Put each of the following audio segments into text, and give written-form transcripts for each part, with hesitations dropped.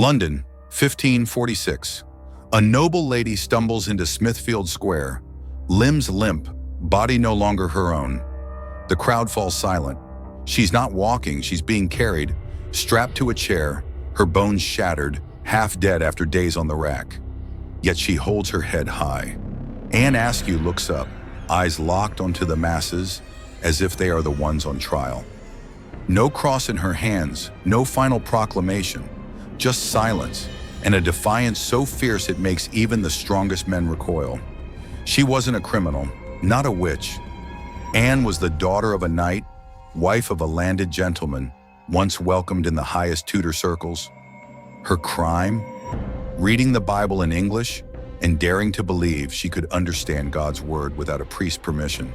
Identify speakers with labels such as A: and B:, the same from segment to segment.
A: London, 1546. A noble lady stumbles into Smithfield Square, limbs limp, body no longer her own. The crowd falls silent. She's not walking, she's being carried, strapped to a chair, her bones shattered, half dead after days on the rack. Yet she holds her head high. Anne Askew looks up, eyes locked onto the masses, as if they are the ones on trial. No cross in her hands, no final proclamation, just silence, and a defiance so fierce it makes even the strongest men recoil. She wasn't a criminal, not a witch. Anne was the daughter of a knight, wife of a landed gentleman, once welcomed in the highest Tudor circles. Her crime? Reading the Bible in English and daring to believe she could understand God's word without a priest's permission.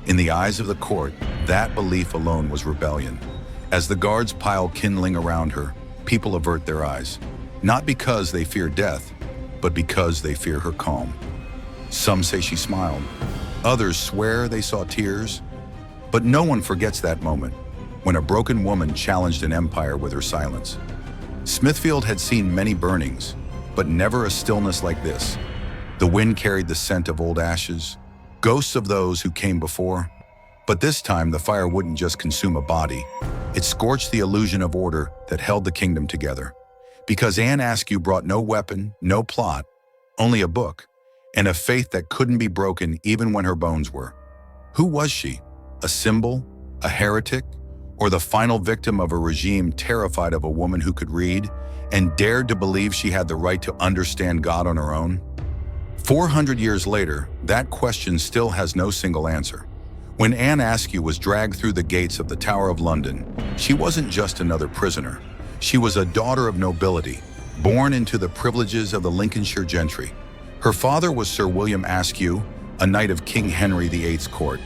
A: In the eyes of the court, that belief alone was rebellion. As the guards pile kindling around her, people avert their eyes, not because they fear death, but because they fear her calm. Some say she smiled. Others swear they saw tears. But no one forgets that moment, when a broken woman challenged an empire with her silence. Smithfield had seen many burnings, but never a stillness like this. The wind carried the scent of old ashes, ghosts of those who came before. But this time, the fire wouldn't just consume a body. It scorched the illusion of order that held the kingdom together. Because Anne Askew brought no weapon, no plot, only a book, and a faith that couldn't be broken even when her bones were. Who was she? A symbol? A heretic? Or the final victim of a regime terrified of a woman who could read and dared to believe she had the right to understand God on her own? 400 years later, that question still has no single answer. When Anne Askew was dragged through the gates of the Tower of London, she wasn't just another prisoner. She was a daughter of nobility, born into the privileges of the Lincolnshire gentry. Her father was Sir William Askew, a knight of King Henry VIII's court.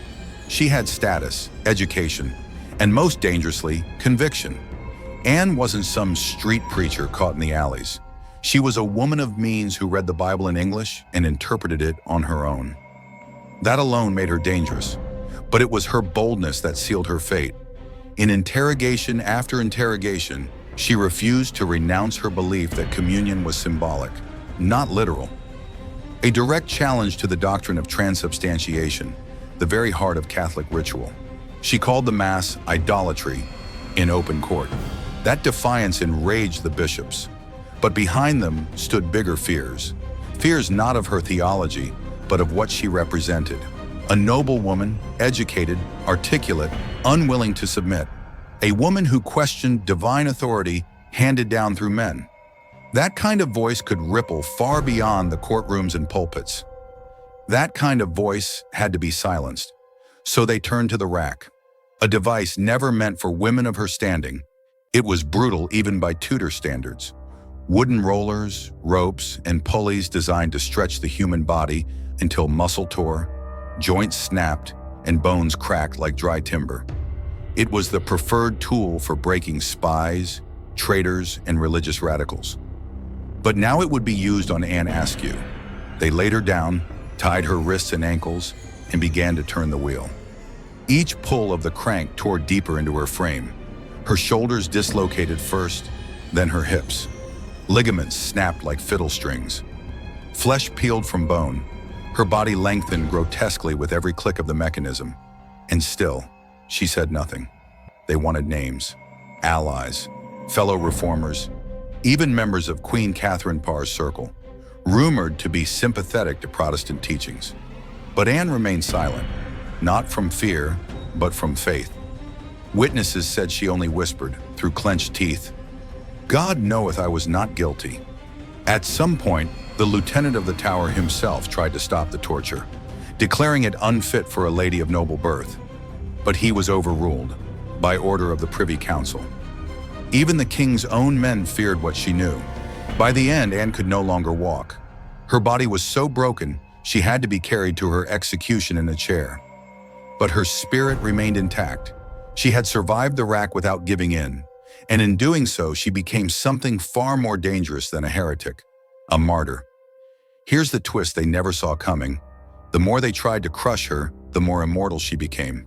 A: She had status, education, and most dangerously, conviction. Anne wasn't some street preacher caught in the alleys. She was a woman of means who read the Bible in English and interpreted it on her own. That alone made her dangerous, but it was her boldness that sealed her fate. In interrogation after interrogation, she refused to renounce her belief that communion was symbolic, not literal. A direct challenge to the doctrine of transubstantiation, the very heart of Catholic ritual. She called the Mass idolatry in open court. That defiance enraged the bishops. But behind them stood bigger fears. Fears not of her theology, but of what she represented. A noble woman, educated, articulate, unwilling to submit. A woman who questioned divine authority handed down through men. That kind of voice could ripple far beyond the courtrooms and pulpits. That kind of voice had to be silenced. So they turned to the rack, a device never meant for women of her standing. It was brutal even by Tudor standards. Wooden rollers, ropes, and pulleys designed to stretch the human body until muscle tore, joints snapped, and bones cracked like dry timber. It was the preferred tool for breaking spies, traitors, and religious radicals. But now it would be used on Anne Askew. They laid her down, tied her wrists and ankles, and began to turn the wheel. Each pull of the crank tore deeper into her frame. Her shoulders dislocated first, then her hips. Ligaments snapped like fiddle strings. Flesh peeled from bone. Her body lengthened grotesquely with every click of the mechanism. And still, she said nothing. They wanted names, allies, fellow reformers, even members of Queen Catherine Parr's circle, rumored to be sympathetic to Protestant teachings. But Anne remained silent, not from fear, but from faith. Witnesses said she only whispered, through clenched teeth, "God knoweth I was not guilty." At some point, the lieutenant of the tower himself tried to stop the torture, declaring it unfit for a lady of noble birth. But he was overruled, by order of the Privy Council. Even the king's own men feared what she knew. By the end, Anne could no longer walk. Her body was so broken, she had to be carried to her execution in a chair. But her spirit remained intact. She had survived the rack without giving in, and in doing so, she became something far more dangerous than a heretic, a martyr. Here's the twist they never saw coming. The more they tried to crush her, the more immortal she became.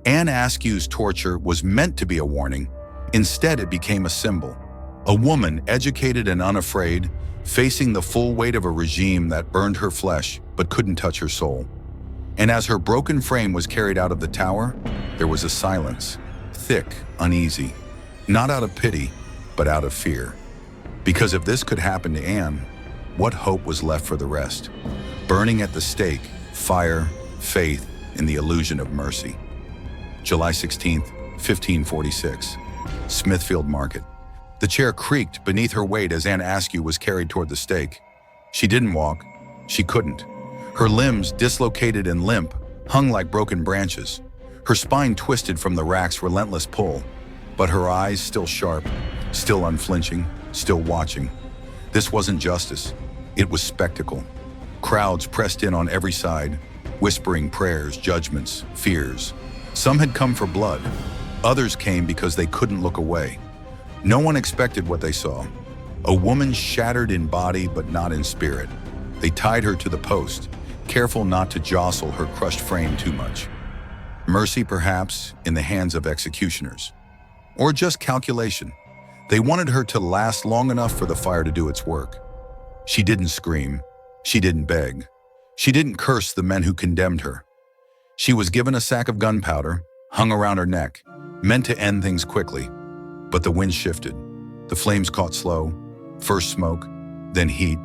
A: Anne Askew's torture was meant to be a warning. Instead, it became a symbol. A woman, educated and unafraid, facing the full weight of a regime that burned her flesh but couldn't touch her soul. And as her broken frame was carried out of the tower, there was a silence, thick, uneasy, not out of pity, but out of fear. Because if this could happen to Anne, what hope was left for the rest? Burning at the stake, fire, faith, and the illusion of mercy. July 16th, 1546, Smithfield Market. The chair creaked beneath her weight as Anne Askew was carried toward the stake. She didn't walk. She couldn't. Her limbs, dislocated and limp, hung like broken branches. Her spine twisted from the rack's relentless pull, but her eyes still sharp, still unflinching, still watching. This wasn't justice. It was spectacle. Crowds pressed in on every side, whispering prayers, judgments, fears. Some had come for blood. Others came because they couldn't look away. No one expected what they saw. A woman shattered in body but not in spirit. They tied her to the post, careful not to jostle her crushed frame too much. Mercy, perhaps, in the hands of executioners. Or just calculation. They wanted her to last long enough for the fire to do its work. She didn't scream. She didn't beg. She didn't curse the men who condemned her. She was given a sack of gunpowder, hung around her neck, meant to end things quickly. But the wind shifted. The flames caught slow. First smoke, then heat,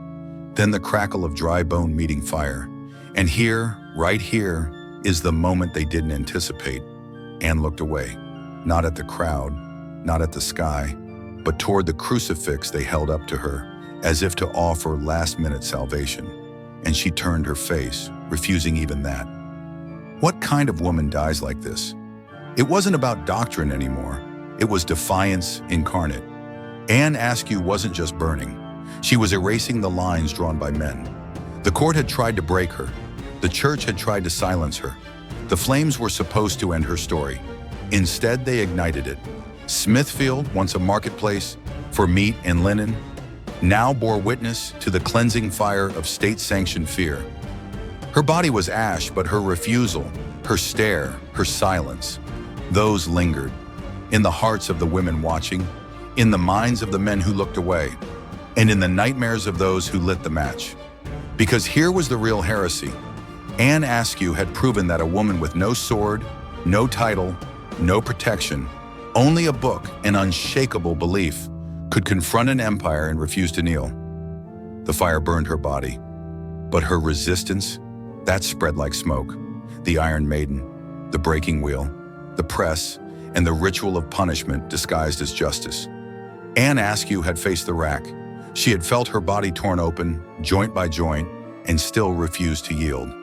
A: then the crackle of dry bone meeting fire. And here, right here, is the moment they didn't anticipate. Anne looked away, not at the crowd, not at the sky, but toward the crucifix they held up to her, as if to offer last-minute salvation. And she turned her face, refusing even that. What kind of woman dies like this? It wasn't about doctrine anymore. It was defiance incarnate. Anne Askew wasn't just burning. She was erasing the lines drawn by men. The court had tried to break her. The church had tried to silence her. The flames were supposed to end her story. Instead, they ignited it. Smithfield, once a marketplace for meat and linen, now bore witness to the cleansing fire of state-sanctioned fear. Her body was ash, but her refusal, her stare, her silence, those lingered. In the hearts of the women watching, in the minds of the men who looked away, and in the nightmares of those who lit the match. Because here was the real heresy. Anne Askew had proven that a woman with no sword, no title, no protection, only a book and unshakable belief, could confront an empire and refuse to kneel. The fire burned her body, but her resistance, that spread like smoke. The Iron Maiden, the breaking wheel, the press, and the ritual of punishment disguised as justice. Anne Askew had faced the rack. She had felt her body torn open, joint by joint, and still refused to yield.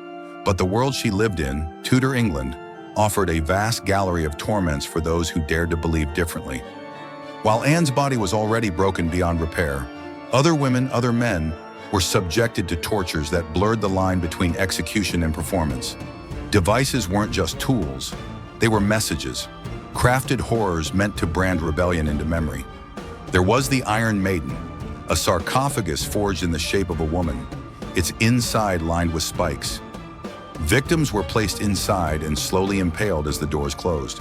A: But the world she lived in, Tudor England, offered a vast gallery of torments for those who dared to believe differently. While Anne's body was already broken beyond repair, other women, other men, were subjected to tortures that blurred the line between execution and performance. Devices weren't just tools, they were messages, crafted horrors meant to brand rebellion into memory. There was the Iron Maiden, a sarcophagus forged in the shape of a woman, its inside lined with spikes. Victims were placed inside and slowly impaled as the doors closed.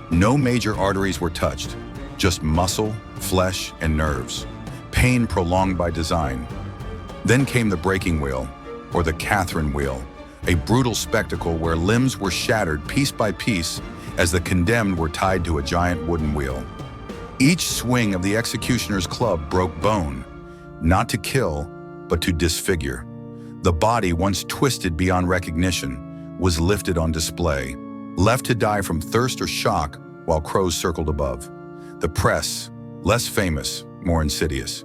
A: No major arteries were touched, just muscle, flesh, and nerves, pain prolonged by design. Then came the breaking wheel, or the Catherine wheel, a brutal spectacle where limbs were shattered piece by piece as the condemned were tied to a giant wooden wheel. Each swing of the executioner's club broke bone, not to kill, but to disfigure. The body, once twisted beyond recognition, was lifted on display, left to die from thirst or shock while crows circled above. The press, less famous, more insidious.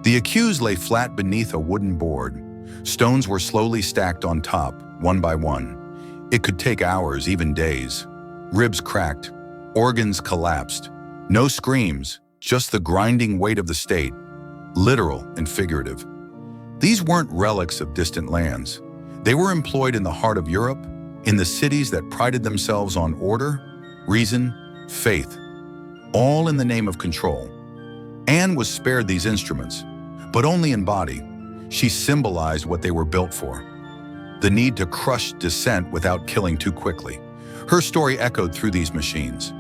A: The accused lay flat beneath a wooden board. Stones were slowly stacked on top, one by one. It could take hours, even days. Ribs cracked, organs collapsed. No screams, just the grinding weight of the state, literal and figurative. These weren't relics of distant lands. They were employed in the heart of Europe, in the cities that prided themselves on order, reason, faith, all in the name of control. Anne was spared these instruments, but only in body. She symbolized what they were built for: the need to crush dissent without killing too quickly. Her story echoed through these machines.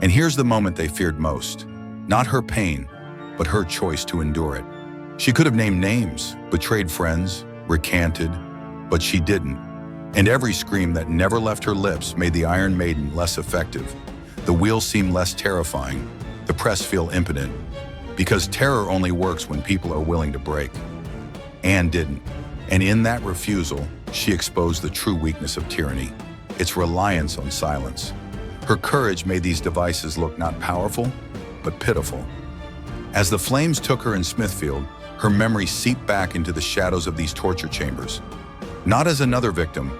A: And here's the moment they feared most. Not her pain, but her choice to endure it. She could have named names, betrayed friends, recanted, but she didn't. And every scream that never left her lips made the Iron Maiden less effective. The wheel seemed less terrifying, the press feel impotent, because terror only works when people are willing to break. Anne didn't, and in that refusal, she exposed the true weakness of tyranny, its reliance on silence. Her courage made these devices look not powerful, but pitiful. As the flames took her in Smithfield, her memory seeped back into the shadows of these torture chambers. Not as another victim,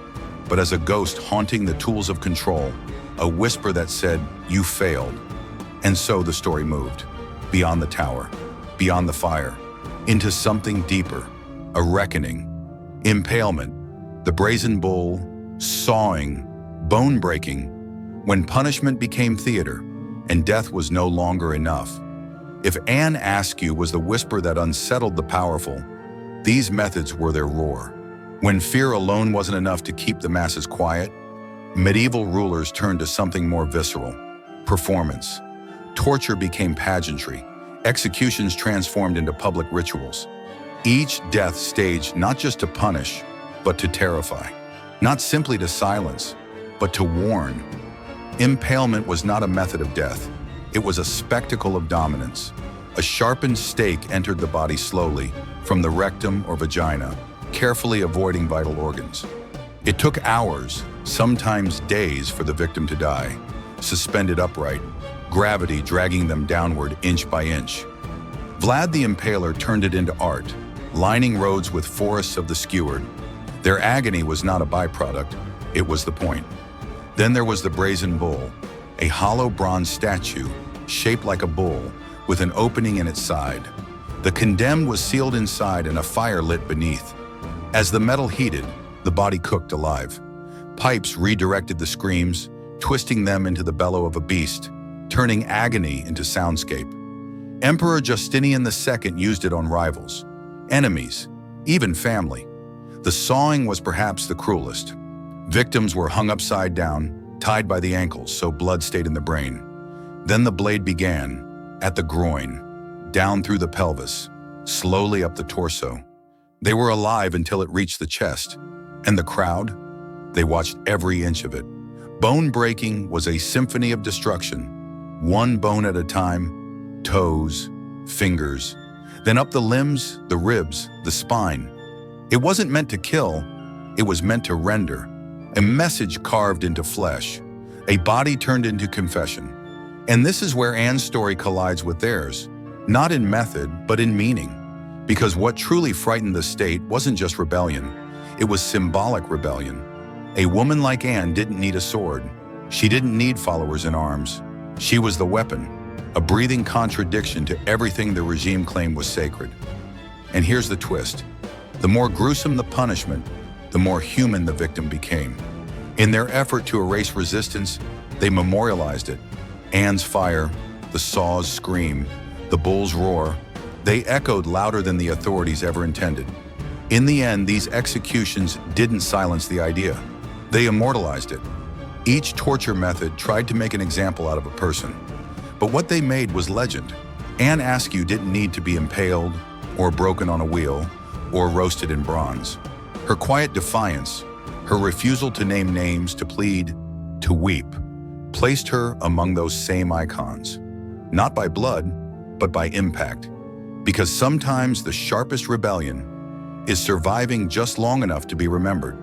A: but as a ghost haunting the tools of control, a whisper that said, "You failed." And so the story moved, beyond the tower, beyond the fire, into something deeper, a reckoning. Impalement, the brazen bull, sawing, bone-breaking, when punishment became theater and death was no longer enough. If Anne Askew was the whisper that unsettled the powerful, these methods were their roar. When fear alone wasn't enough to keep the masses quiet, medieval rulers turned to something more visceral: performance. Torture became pageantry. Executions transformed into public rituals. Each death staged not just to punish, but to terrify. Not simply to silence, but to warn. Impalement was not a method of death. It was a spectacle of dominance. A sharpened stake entered the body slowly, from the rectum or vagina, carefully avoiding vital organs. It took hours, sometimes days, for the victim to die, suspended upright, gravity dragging them downward inch by inch. Vlad the Impaler turned it into art, lining roads with forests of the skewered. Their agony was not a byproduct, it was the point. Then there was the brazen bull, a hollow bronze statue shaped like a bull with an opening in its side. The condemned was sealed inside and a fire lit beneath. As the metal heated, the body cooked alive. Pipes redirected the screams, twisting them into the bellow of a beast, turning agony into soundscape. Emperor Justinian II used it on rivals, enemies, even family. The sawing was perhaps the cruelest. Victims were hung upside down, tied by the ankles so blood stayed in the brain. Then the blade began, at the groin, down through the pelvis, slowly up the torso. They were alive until it reached the chest. And the crowd? They watched every inch of it. Bone-breaking was a symphony of destruction. One bone at a time, toes, fingers, then up the limbs, the ribs, the spine. It wasn't meant to kill, it was meant to render. A message carved into flesh, a body turned into confession. And this is where Anne's story collides with theirs, not in method, but in meaning. Because what truly frightened the state wasn't just rebellion, it was symbolic rebellion. A woman like Anne didn't need a sword. She didn't need followers in arms. She was the weapon, a breathing contradiction to everything the regime claimed was sacred. And here's the twist. The more gruesome the punishment, the more human the victim became. In their effort to erase resistance, they memorialized it. Anne's fire, the saw's scream, the bull's roar, they echoed louder than the authorities ever intended. In the end, these executions didn't silence the idea. They immortalized it. Each torture method tried to make an example out of a person. But what they made was legend. Anne Askew didn't need to be impaled, or broken on a wheel, or roasted in bronze. Her quiet defiance, her refusal to name names, to plead, to weep, placed her among those same icons. Not by blood, but by impact. Because sometimes the sharpest rebellion is surviving just long enough to be remembered.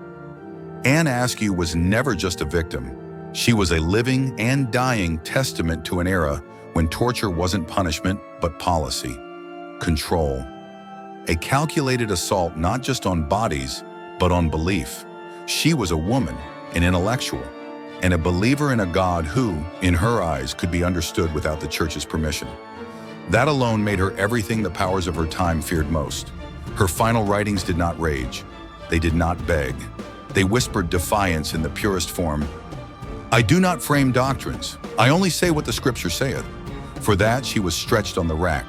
A: Anne Askew was never just a victim. She was a living and dying testament to an era when torture wasn't punishment, but policy, control. A calculated assault not just on bodies, but on belief. She was a woman, an intellectual, and a believer in a God who, in her eyes, could be understood without the church's permission. That alone made her everything the powers of her time feared most. Her final writings did not rage. They did not beg. They whispered defiance in the purest form. I do not frame doctrines. I only say what the scripture saith. For that she was stretched on the rack.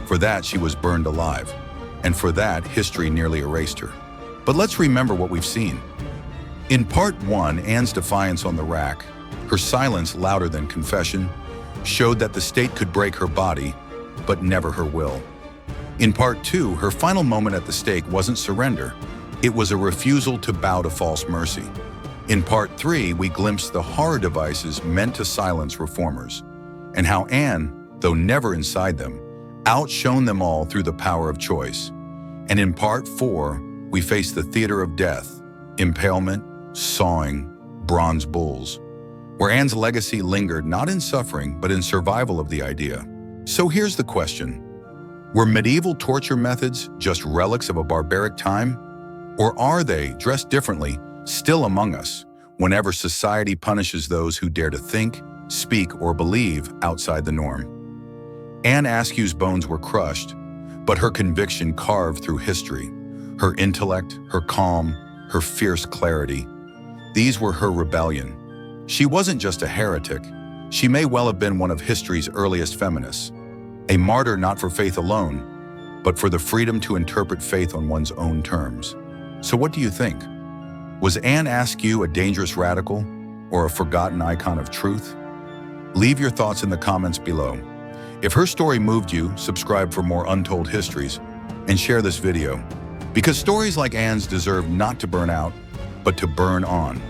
A: For that she was burned alive. And for that history nearly erased her. But let's remember what we've seen. In part 1, Anne's defiance on the rack, her silence louder than confession, showed that the state could break her body, but never her will. In part 2, her final moment at the stake wasn't surrender. It was a refusal to bow to false mercy. In part 3, we glimpsed the horror devices meant to silence reformers, and how Anne, though never inside them, outshone them all through the power of choice. And in part 4, we face the theater of death, impalement, sawing, bronze bulls, where Anne's legacy lingered not in suffering, but in survival of the idea. So here's the question. Were medieval torture methods just relics of a barbaric time? Or are they, dressed differently, still among us, whenever society punishes those who dare to think, speak, or believe outside the norm? Anne Askew's bones were crushed, but her conviction carved through history. Her intellect, her calm, her fierce clarity. These were her rebellion. She wasn't just a heretic. She may well have been one of history's earliest feminists. A martyr not for faith alone, but for the freedom to interpret faith on one's own terms. So what do you think? Was Anne Askew a dangerous radical or a forgotten icon of truth? Leave your thoughts in the comments below. If her story moved you, subscribe for more untold histories and share this video, because stories like Anne's deserve not to burn out, but to burn on.